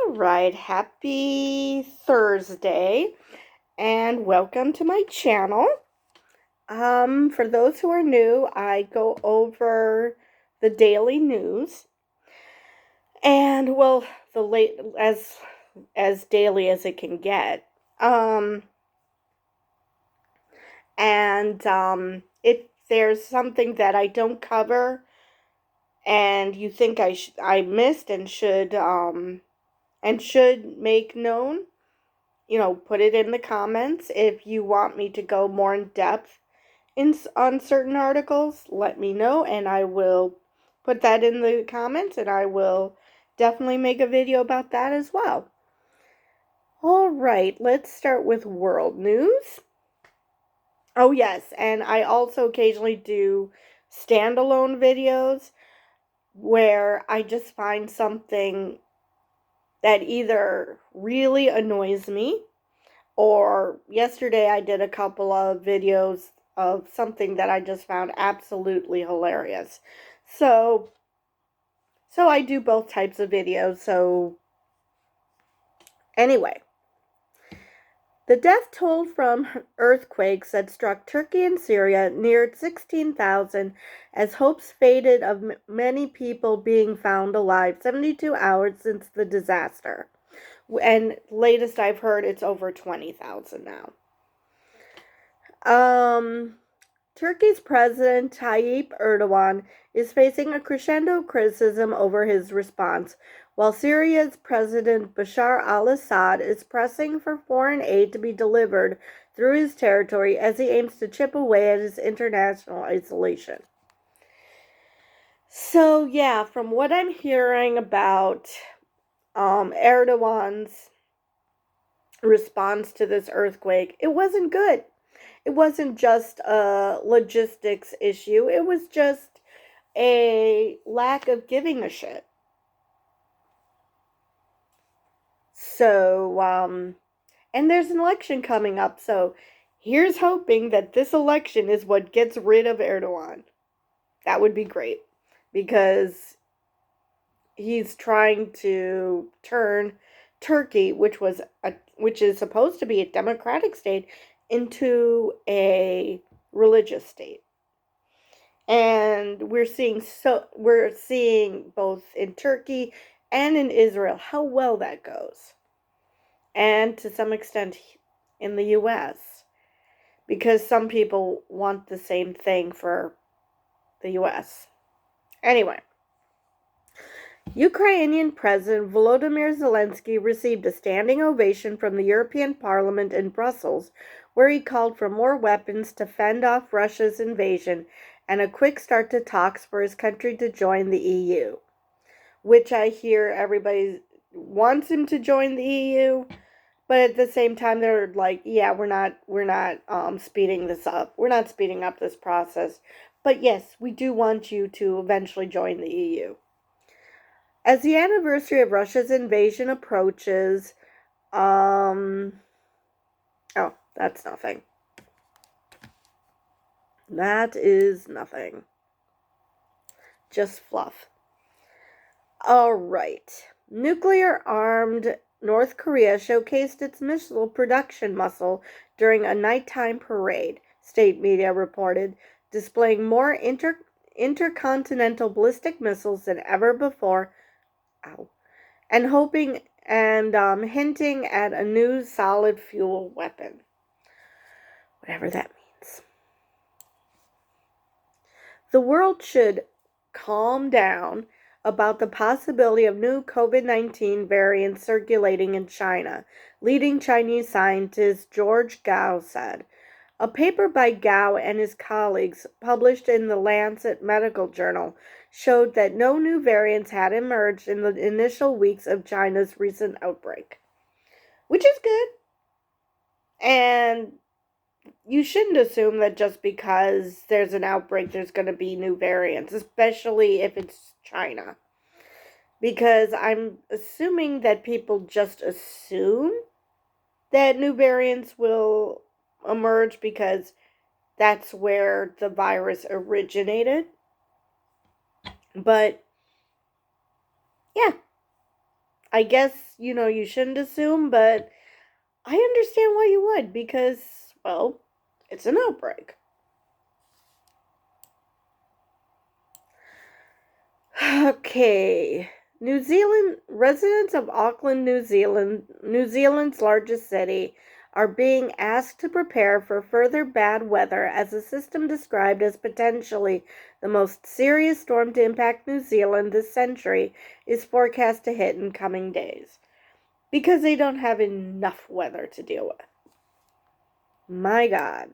All right, happy Thursday and welcome to my channel. For those who are new, I go over the daily news and the late as daily as it can get. Um if there's something that I don't cover and you think I missed and should make known, put it in the comments. If you want me to go more in depth on certain articles, let me know and I will put that in the comments and I will definitely make a video about that as well. All right, let's start with world news. Oh yes, and I also occasionally do standalone videos where I just find something that either really annoys me, or yesterday I did a couple of videos of something that I just found absolutely hilarious. So I do both types of videos. So anyway, the death toll from earthquakes that struck Turkey and Syria neared 16,000 as hopes faded of many people being found alive 72 hours since the disaster. And latest I've heard, it's over 20,000 now. Turkey's President Tayyip Erdogan is facing a crescendo criticism over his response, while Syria's President Bashar al-Assad is pressing for foreign aid to be delivered through his territory as he aims to chip away at his international isolation. So yeah, from what I'm hearing about Erdogan's response to this earthquake, it wasn't good. It wasn't just a logistics issue. It was just a lack of giving a shit. So, and there's an election coming up. So here's hoping that this election is what gets rid of Erdogan. That would be great, because he's trying to turn Turkey, which is supposed to be a democratic state, into a religious state. And we're seeing both in Turkey and in Israel how well that goes. And to some extent in the US, because some people want the same thing for the US. Anyway, Ukrainian President Volodymyr Zelensky received a standing ovation from the European Parliament in Brussels, where he called for more weapons to fend off Russia's invasion and a quick start to talks for his country to join the EU, which I hear everybody wants him to join the EU, but at the same time they're like, yeah, we're not speeding this up. We're not speeding up this process. But yes, we do want you to eventually join the EU. As the anniversary of Russia's invasion approaches, oh, that's nothing. That is nothing. Just fluff. All right. Nuclear-armed North Korea showcased its missile production muscle during a nighttime parade, state media reported, displaying more intercontinental ballistic missiles than ever before. And hinting at a new solid fuel weapon. Whatever that means. The world should calm down about the possibility of new COVID-19 variants circulating in China, leading Chinese scientist George Gao said. A paper by Gao and his colleagues, published in the Lancet Medical Journal, showed that no new variants had emerged in the initial weeks of China's recent outbreak, which is good. And you shouldn't assume that just because there's an outbreak, there's going to be new variants, especially if it's China. Because I'm assuming that people just assume that new variants will emerge because that's where the virus originated. But yeah, I guess, you shouldn't assume, but I understand why you would because, well, it's an outbreak. Okay. New Zealand residents of Auckland, New Zealand's largest city, are being asked to prepare for further bad weather as a system described as potentially the most serious storm to impact New Zealand this century is forecast to hit in coming days because they don't have enough weather to deal with. My God.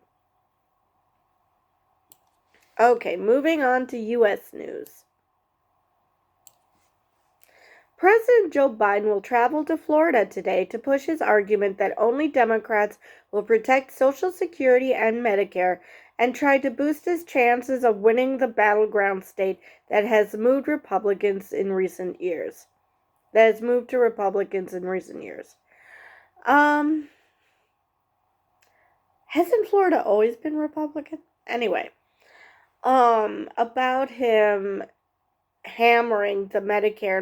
Okay, moving on to U.S. news. President Joe Biden will travel to Florida today to push his argument that only Democrats will protect Social Security and Medicare and try to boost his chances of winning the battleground state that has moved to Republicans in recent years. Hasn't Florida always been Republican? Anyway, about him hammering the Medicare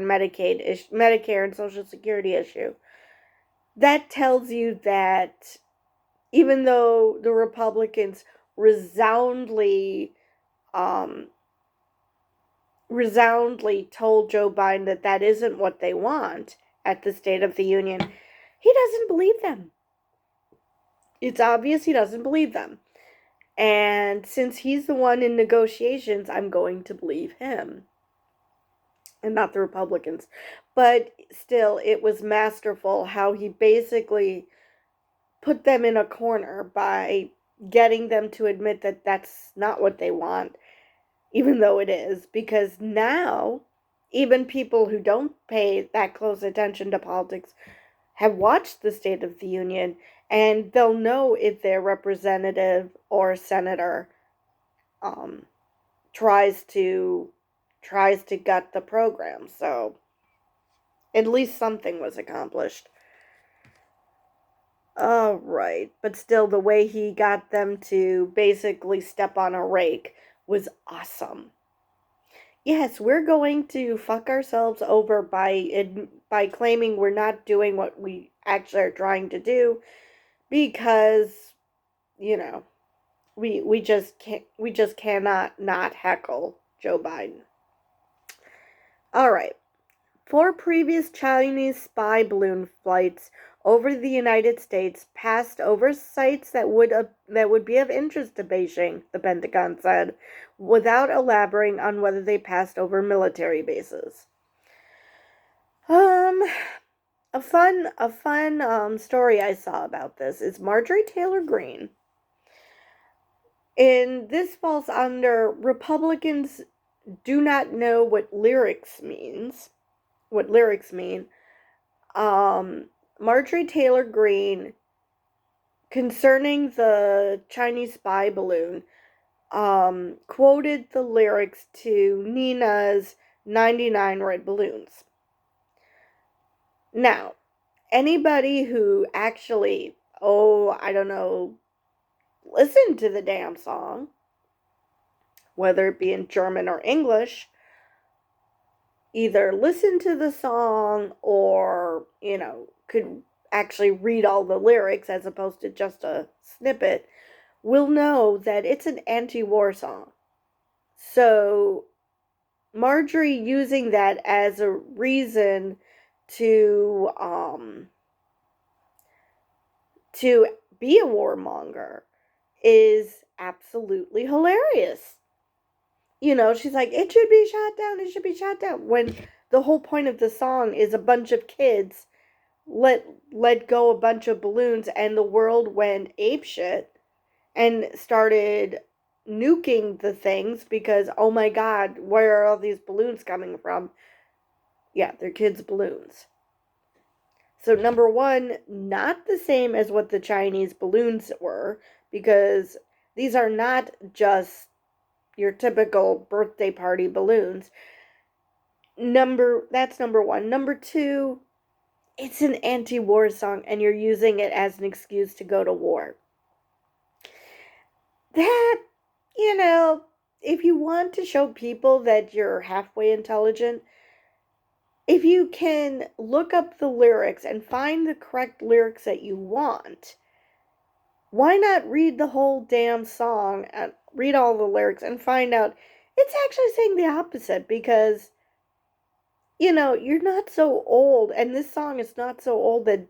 and Social Security issue. That tells you that even though the Republicans resoundingly told Joe Biden that that isn't what they want at the State of the Union, he doesn't believe them. It's obvious he doesn't believe them. And since he's the one in negotiations, I'm going to believe him and not the Republicans. But still, it was masterful how he basically put them in a corner by getting them to admit that that's not what they want, even though it is, because now even people who don't pay that close attention to politics have watched the State of the Union, and they'll know if their representative or senator tries to gut the program. So at least something was accomplished. All right, but still, the way he got them to basically step on a rake was awesome. Yes, we're going to fuck ourselves over by claiming we're not doing what we actually are trying to do because, you know, we just cannot not heckle Joe Biden. All right. 4 previous Chinese spy balloon flights over the United States passed over sites that would be of interest to Beijing, the Pentagon said, without elaborating on whether they passed over military bases. A fun story I saw about this is Marjorie Taylor Greene. And this falls under Republicans do not know what lyrics mean. Marjorie Taylor Greene, concerning the Chinese spy balloon, quoted the lyrics to Nina's 99 Red Balloons. Now, anybody who actually, listened to the damn song, whether it be in German or English, either listen to the song or, could actually read all the lyrics as opposed to just a snippet, will know that it's an anti-war song. So Marjorie using that as a reason to be a warmonger is absolutely hilarious. She's like, it should be shot down, when the whole point of the song is a bunch of kids let go a bunch of balloons and the world went apeshit and started nuking the things because, oh my God, where are all these balloons coming from? Yeah, they're kids' balloons. So number one, not the same as what the Chinese balloons were, because these are not just your typical birthday party balloons. That's number one. Number two, it's an anti-war song and you're using it as an excuse to go to war. That, if you want to show people that you're halfway intelligent, if you can look up the lyrics and find the correct lyrics that you want, why not read the whole damn song and read all the lyrics and find out it's actually saying the opposite? Because, you're not so old, and this song is not so old that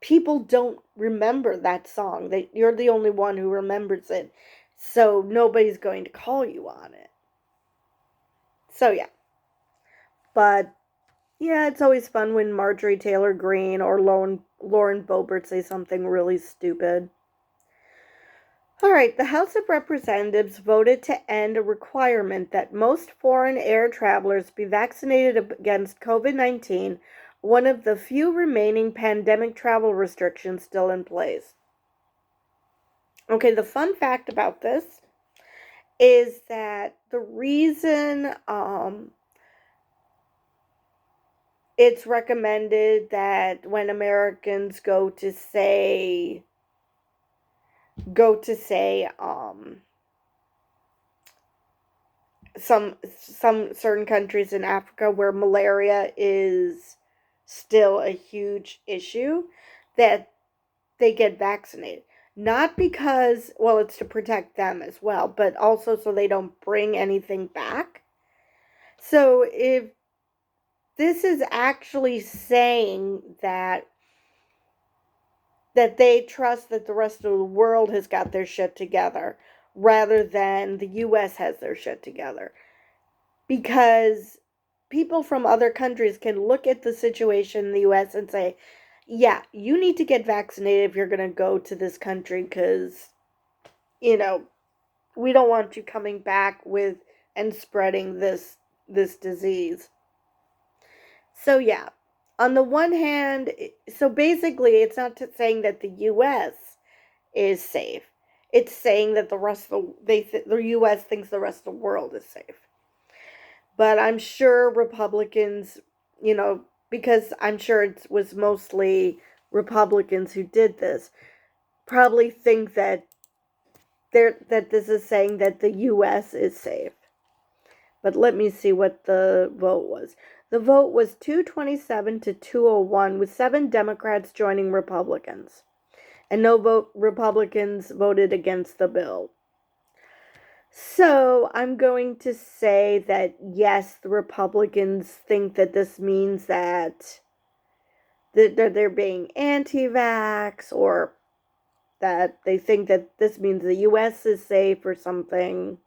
people don't remember that song. That you're the only one who remembers it, so nobody's going to call you on it. So yeah, but yeah, it's always fun when Marjorie Taylor Greene or Lauren Boebert say something really stupid. All right, the House of Representatives voted to end a requirement that most foreign air travelers be vaccinated against COVID-19, one of the few remaining pandemic travel restrictions still in place. Okay, the fun fact about this is that the reason it's recommended that when Americans go to say some certain countries in Africa where malaria is still a huge issue, that they get vaccinated. Not because, well, it's to protect them as well, but also so they don't bring anything back. So if this is actually saying that they trust that the rest of the world has got their shit together rather than the US has their shit together. Because people from other countries can look at the situation in the US and say, yeah, you need to get vaccinated if you're going to go to this country because, we don't want you coming back with and spreading this disease. So yeah, on the one hand, so basically it's not saying that the US is safe. It's saying that the US thinks the rest of the world is safe. But I'm sure Republicans, because I'm sure it was mostly Republicans who did this, probably think that this is saying that the US is safe. But let me see what the vote was. The vote was 227 to 201, with 7 Democrats joining Republicans. And no Republicans voted against the bill. So I'm going to say that yes, the Republicans think that this means that they're being anti-vax, or that they think that this means the US is safe or something,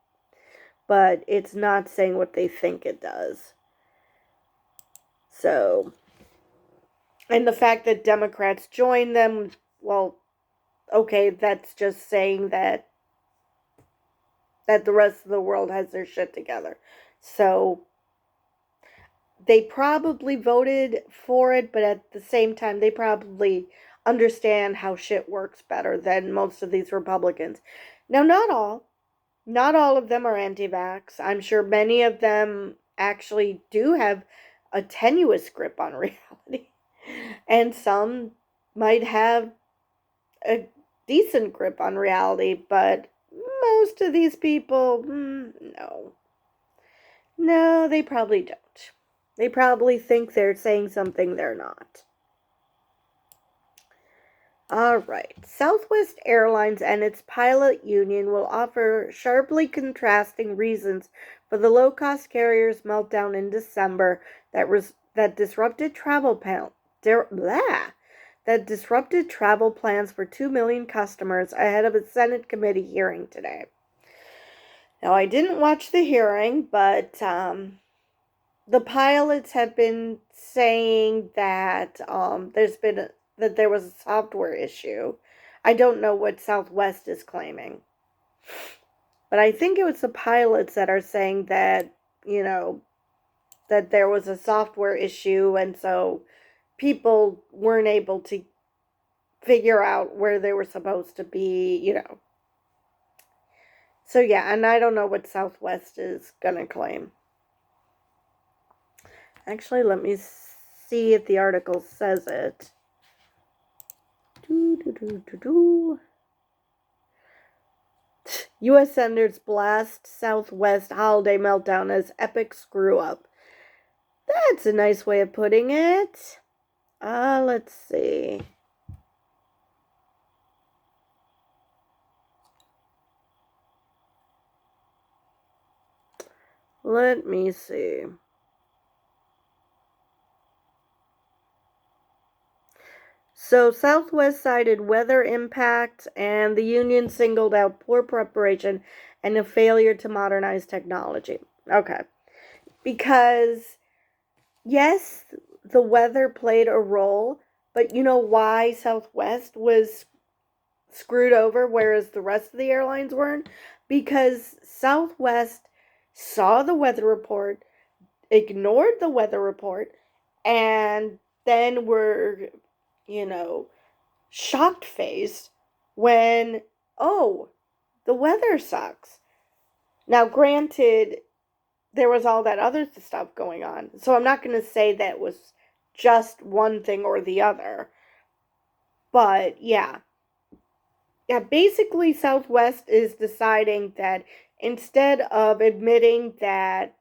but it's not saying what they think it does. So, and the fact that Democrats joined them, well, okay, that's just saying that the rest of the world has their shit together. So they probably voted for it, but at the same time, they probably understand how shit works better than most of these Republicans. Now, not all of them are anti-vax. I'm sure many of them actually do have a tenuous grip on reality. And some might have a decent grip on reality, but most of these people, no. No, they probably don't. They probably think they're saying something they're not. All right. Southwest Airlines and its pilot union will offer sharply contrasting reasons for the low-cost carrier's meltdown in December that disrupted travel plans for 2 million customers ahead of a Senate committee hearing today. Now, I didn't watch the hearing, but the pilots have been saying that that there was a software issue. I don't know what Southwest is claiming, but I think it was the pilots that are saying that that there was a software issue, and so people weren't able to figure out where they were supposed to be. So yeah, and I don't know what Southwest is gonna claim. Actually, let me see if the article says it. U.S. Senators blast Southwest holiday meltdown as epic screw up. That's a nice way of putting it. Let's see. Let me see. So Southwest cited weather impact, and the union singled out poor preparation and a failure to modernize technology. Okay. Because, yes, the weather played a role, but you know why Southwest was screwed over, whereas the rest of the airlines weren't? Because Southwest saw the weather report, ignored the weather report, and then were, you know, shocked faced when, oh, the weather sucks. Now, granted, there was all that other stuff going on, so I'm not going to say that was just one thing or the other. But yeah. Yeah, basically, Southwest is deciding that instead of admitting that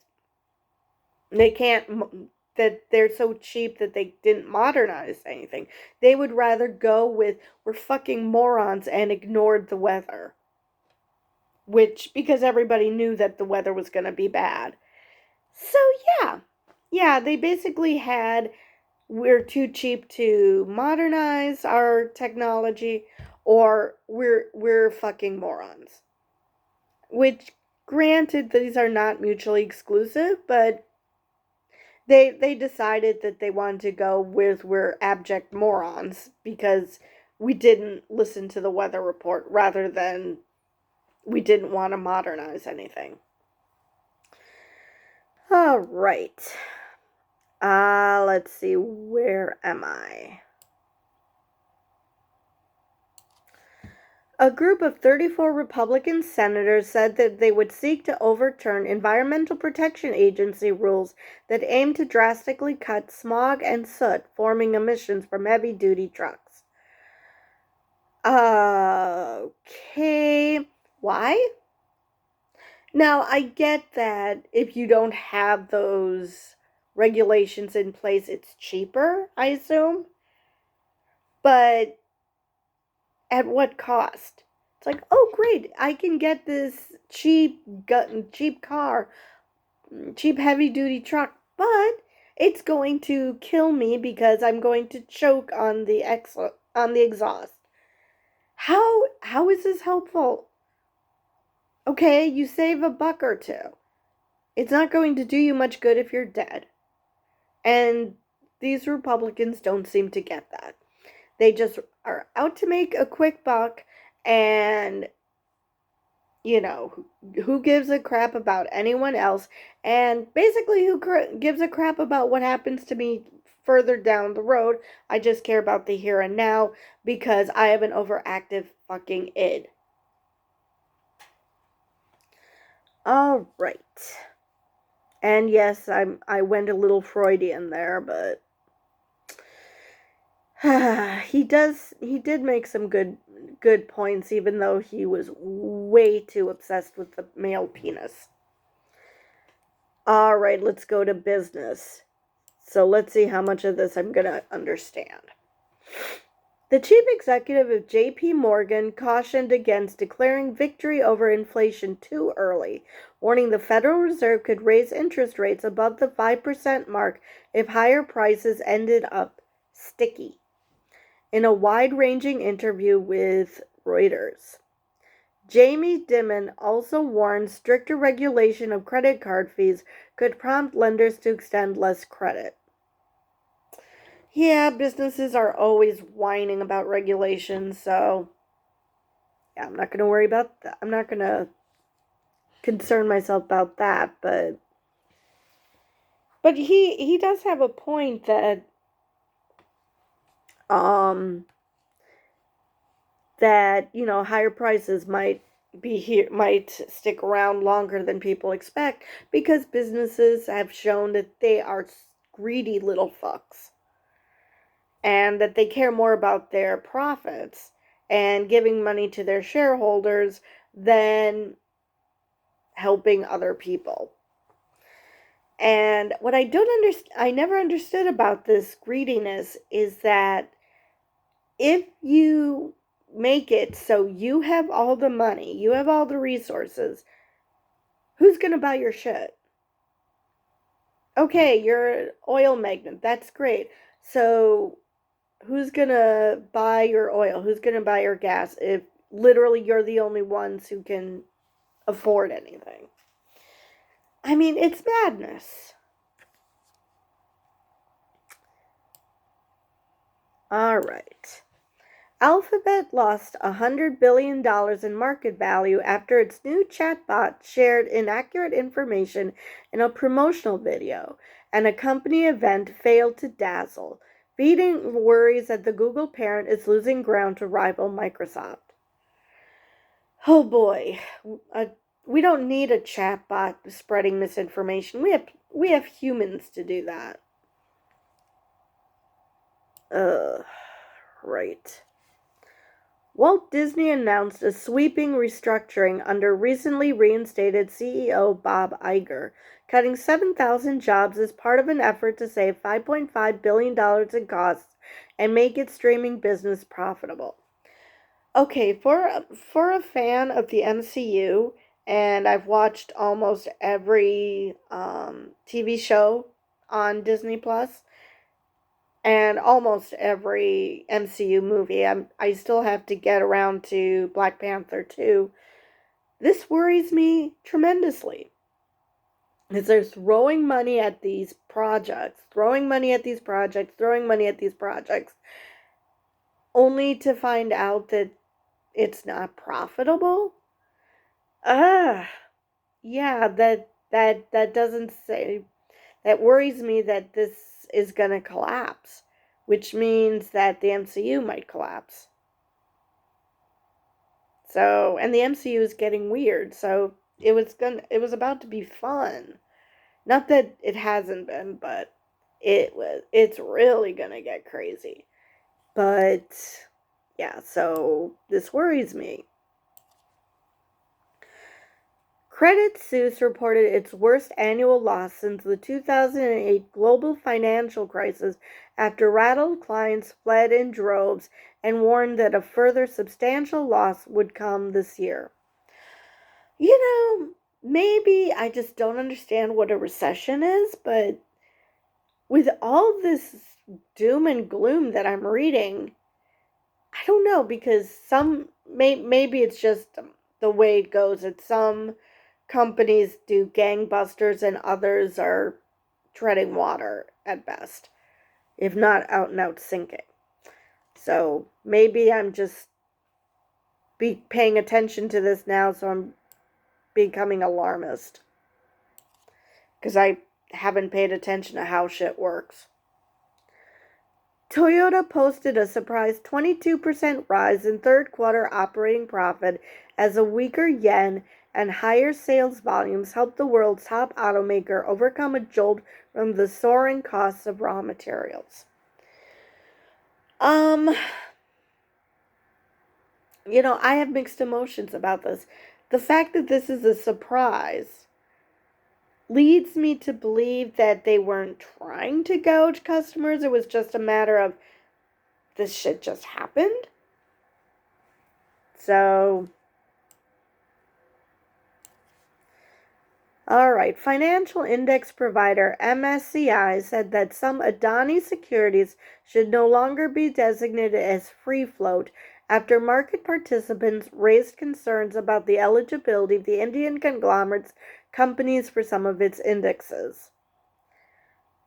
they can't, that they're so cheap that they didn't modernize anything, they would rather go with, we're fucking morons, and ignored the weather. Which, because everybody knew that the weather was going to be bad. So, yeah. Yeah, they basically had, we're too cheap to modernize our technology, or we're fucking morons. Which, granted, these are not mutually exclusive, but they decided that they wanted to go with we're abject morons because we didn't listen to the weather report rather than we didn't want to modernize anything. All right. Let's see, where am I? A group of 34 Republican senators said that they would seek to overturn Environmental Protection Agency rules that aim to drastically cut smog and soot forming emissions from heavy-duty trucks. Okay. Why? Now, I get that if you don't have those regulations in place, it's cheaper, I assume. But at what cost? It's like, oh great, I can get this cheap car, cheap heavy duty truck, but it's going to kill me because I'm going to choke on the exhaust. How is this helpful? Okay, you save a buck or two. It's not going to do you much good if you're dead. And these Republicans don't seem to get that. They just are out to make a quick buck, and you know, who gives a crap about anyone else, and basically who gives a crap about what happens to me further down the road. I just care about the here and now because I have an overactive fucking id. All right. And yes, I went a little Freudian there, but he did make some good points, even though he was way too obsessed with the male penis. All right, let's go to business. So let's see how much of this I'm gonna understand. The chief executive of J.P. Morgan cautioned against declaring victory over inflation too early, warning the Federal Reserve could raise interest rates above the 5% mark if higher prices ended up sticky. In a wide-ranging interview with Reuters, Jamie Dimon also warned stricter regulation of credit card fees could prompt lenders to extend less credit. Yeah, businesses are always whining about regulations, so yeah, I'm not going to worry about that. I'm not going to concern myself about that, but he does have a point that higher prices might stick around longer than people expect because businesses have shown that they are greedy little fucks and that they care more about their profits and giving money to their shareholders than helping other people. And what I never understood about this greediness is that if you make it so you have all the money, you have all the resources, who's going to buy your shit? Okay, you're an oil magnate. That's great. So who's going to buy your oil? Who's going to buy your gas if literally you're the only ones who can afford anything? I mean, it's madness. All right. Alphabet lost $100 billion in market value after its new chatbot shared inaccurate information in a promotional video, and a company event failed to dazzle, feeding worries that the Google parent is losing ground to rival Microsoft. Oh boy, we don't need a chatbot spreading misinformation. We have humans to do that. Right. Walt Disney announced a sweeping restructuring under recently reinstated CEO Bob Iger, cutting 7,000 jobs as part of an effort to save $5.5 billion in costs and make its streaming business profitable. Okay, for a fan of the MCU, and I've watched almost every TV show on Disney Plus, and almost every MCU movie. I still have to get around to Black Panther 2. This worries me tremendously. Because they're throwing money at these projects, only to find out that it's not profitable. Yeah, that doesn't say. That worries me that this is going to collapse, which means that the MCU might collapse. So, and the MCU is getting weird, so it was about to be fun. Not that it hasn't been, but it's really going to get crazy. But yeah, so this worries me. Credit Suisse reported its worst annual loss since the 2008 global financial crisis after rattled clients fled in droves and warned that a further substantial loss would come this year. You know, maybe I just don't understand what a recession is, but with all this doom and gloom that I'm reading, I don't know, because maybe it's just the way it goes. It's some companies do gangbusters and others are treading water at best, if not out and out sinking. So maybe I'm just paying attention to this now, so I'm becoming alarmist. Because I haven't paid attention to how shit works. Toyota posted a surprise 22% rise in third quarter operating profit as a weaker yen and higher sales volumes helped the world's top automaker overcome a jolt from the soaring costs of raw materials. I have mixed emotions about this. The fact that this is a surprise leads me to believe that they weren't trying to gouge customers. It was just a matter of this shit just happened. So, all right. Financial index provider MSCI said that some Adani securities should no longer be designated as free float after market participants raised concerns about the eligibility of the Indian conglomerate's companies for some of its indexes.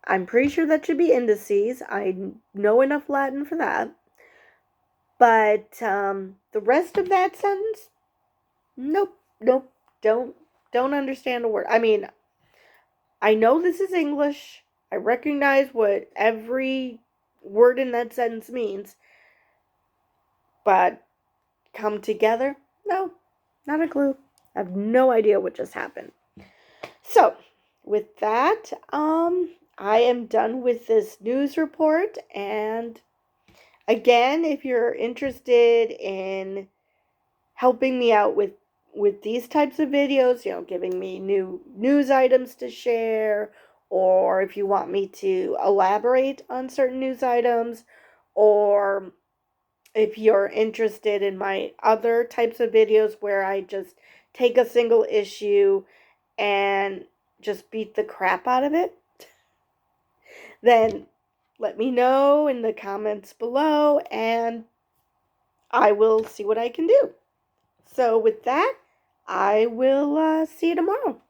I'm pretty sure that should be indices. I know enough Latin for that. But the rest of that sentence, nope, don't understand a word. I mean, I know this is English. I recognize what every word in that sentence means. But come together? No, not a clue. I have no idea what just happened. So, with that, I am done with this news report. And again, if you're interested in helping me out with these types of videos, giving me new news items to share or if you want me to elaborate on certain news items, or if you're interested in my other types of videos where I just take a single issue and just beat the crap out of it, then let me know in the comments below and I will see what I can do. So with that, I will see you tomorrow.